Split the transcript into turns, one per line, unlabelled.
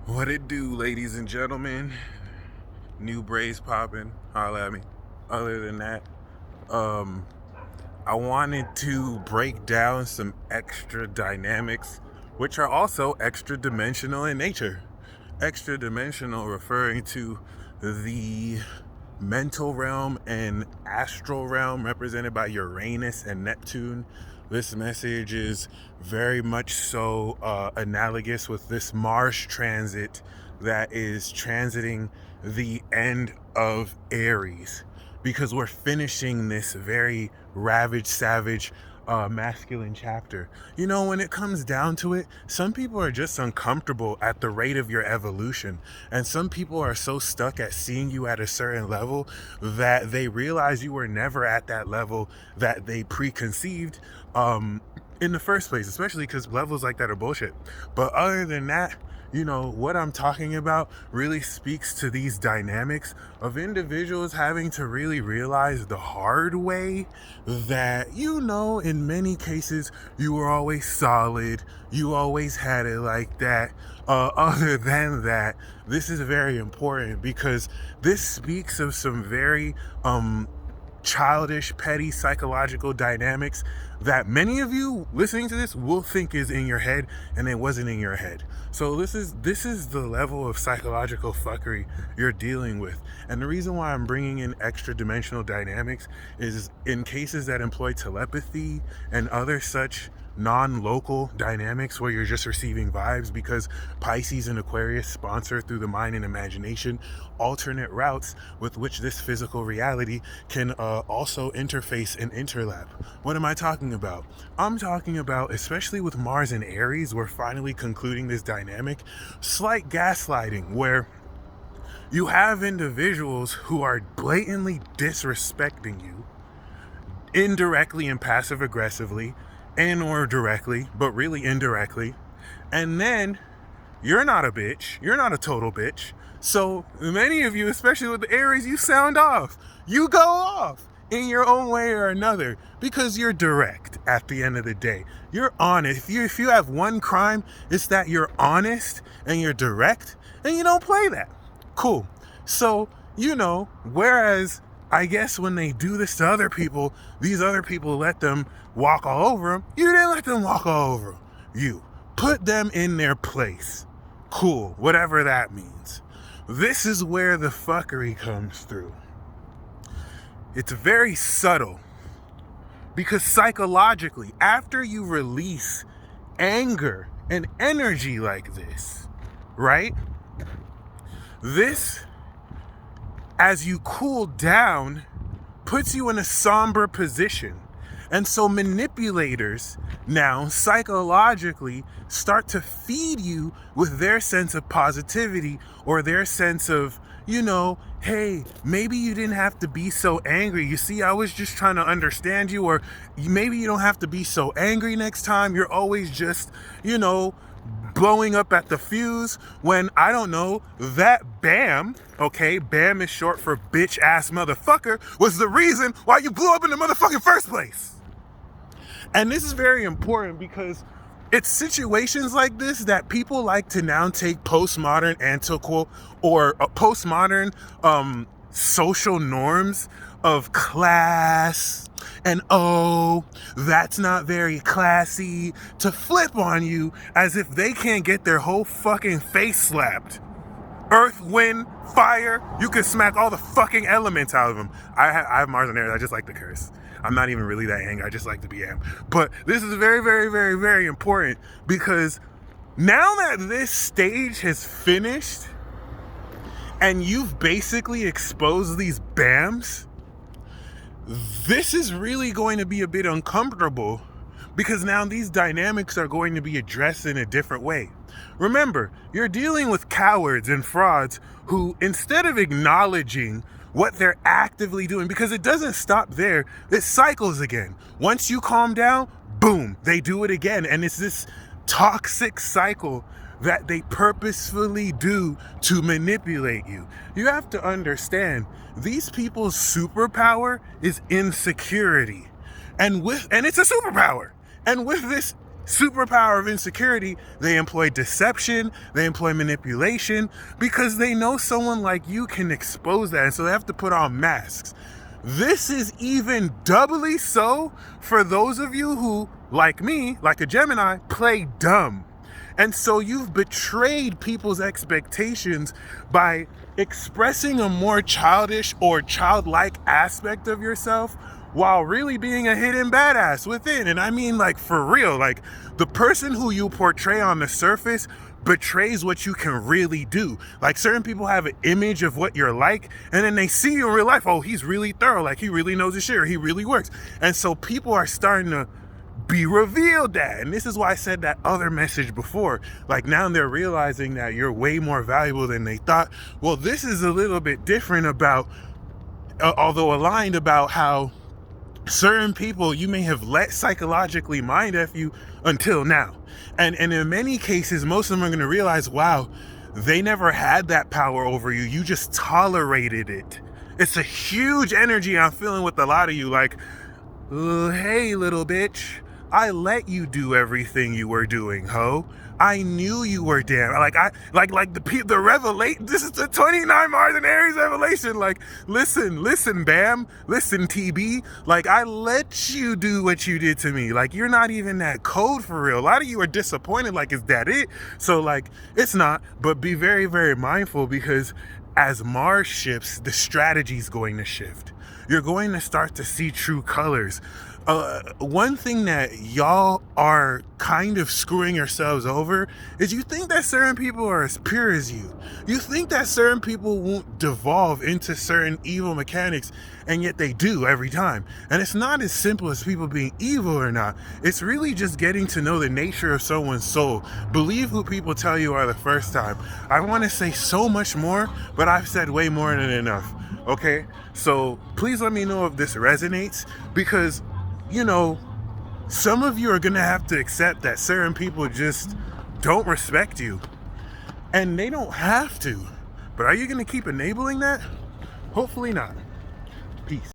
What it do, ladies and gentlemen? New braids popping. Holla at me. Other than that, um, I wanted to break down some extra dynamics, which are also extra dimensional in nature. Extra dimensional referring to the mental realm and astral realm represented by Uranus and Neptune. This message is very much so analogous with this Mars transit that is transiting the end of Aries, because we're finishing this very ravaged, savage, masculine chapter. You know, when it comes down to it, some people are just uncomfortable at the rate of your evolution. And some people are so stuck at seeing you at a certain level that they realize you were never at that level that they preconceived in the first place, especially because levels like that are bullshit. But other than that, you know, what I'm talking about really speaks to these dynamics of individuals having to really realize the hard way that, you know, in many cases, you were always solid. You always had it like that. Other than that, this is very important because this speaks of some very childish, petty psychological dynamics that many of you listening to this will think is in your head, and it wasn't in your head. So this is the level of psychological fuckery you're dealing with. And the reason why I'm bringing in extra dimensional dynamics is in cases that employ telepathy and other such non-local dynamics where you're just receiving vibes, because Pisces and Aquarius sponsor through the mind and imagination alternate routes with which this physical reality can also interface and interlap. What am I talking about? I'm talking about, especially with Mars and Aries, we're finally concluding this dynamic, slight gaslighting, where you have individuals who are blatantly disrespecting you, indirectly and passive aggressively, and or directly, but really indirectly. And then you're not a bitch. You're not a total bitch. So many of you, especially with the Aries, you sound off. You go off in your own way or another because you're direct at the end of the day. You're honest. If you have one crime, it's that you're honest and you're direct and you don't play that. Cool. So, you know, whereas I guess when they do this to other people, these other people let them walk all over them. You didn't let them walk all over them. You put them in their place. Cool, whatever that means. This is where the fuckery comes through. It's very subtle because psychologically, after you release anger and energy like this, right? This, as you cool down, puts you in a somber position. And so manipulators now psychologically start to feed you with their sense of positivity or their sense of, you know, hey, maybe you didn't have to be so angry. You see, I was just trying to understand you. Or maybe you don't have to be so angry next time. You're always just, you know, blowing up at the fuse when, I don't know, that BAM, okay, BAM is short for bitch ass motherfucker, was the reason why you blew up in the motherfucking first place. And this is very important because it's situations like this that people like to now take postmodern antiqual or postmodern social norms of class and, oh, that's not very classy, to flip on you as if they can't get their whole fucking face slapped. Earth, wind, fire, you can smack all the fucking elements out of them. I have Mars and Aries, I just like to curse. I'm not even really that angry, I just like to be am. But this is very, very, very, very important because now that this stage has finished and you've basically exposed these BAMs, this is really going to be a bit uncomfortable because now these dynamics are going to be addressed in a different way. Remember, you're dealing with cowards and frauds who, instead of acknowledging what they're actively doing, because it doesn't stop there, it cycles again. Once you calm down, boom, they do it again. And it's this toxic cycle that they purposefully do to manipulate you. You have to understand, these people's superpower is insecurity. And it's a superpower. And with this superpower of insecurity, they employ deception, they employ manipulation, because they know someone like you can expose that, and so they have to put on masks. This is even doubly so for those of you who, like me, like a Gemini, play dumb. And so you've betrayed people's expectations by expressing a more childish or childlike aspect of yourself while really being a hidden badass within. And I mean, like, for real, like, the person who you portray on the surface betrays what you can really do. Like, certain people have an image of what you're like, and then they see you in real life, oh, he's really thorough, like he really knows his shit, or he really works. And so people are starting to be revealed that. And this is why I said that other message before. Like, now they're realizing that you're way more valuable than they thought. Well, this is a little bit different about, although aligned, about how certain people you may have let psychologically mind F you until now. And in many cases, most of them are going to realize, wow, they never had that power over you. You just tolerated it. It's a huge energy I'm feeling with a lot of you. Like, hey, little bitch, I let you do everything you were doing, ho. I knew you were damn. The revelation. This is the 29 Mars and Aries revelation. Like, listen, Bam. Listen, TB. Like, I let you do what you did to me. Like, you're not even that cold for real. A lot of you are disappointed. Like, is that it? So, like, it's not. But be very, very mindful, because as Mars shifts, the strategy's going to shift. You're going to start to see true colors. One thing that y'all are kind of screwing yourselves over is you think that certain people are as pure as you. You think that certain people won't devolve into certain evil mechanics, and yet they do every time. And it's not as simple as people being evil or not. It's really just getting to know the nature of someone's soul. Believe who people tell you are the first time. I want to say so much more, but I've said way more than enough. Okay? So please let me know if this resonates, because, you know, some of you are going to have to accept that certain people just don't respect you. And they don't have to. But are you going to keep enabling that? Hopefully not. Peace.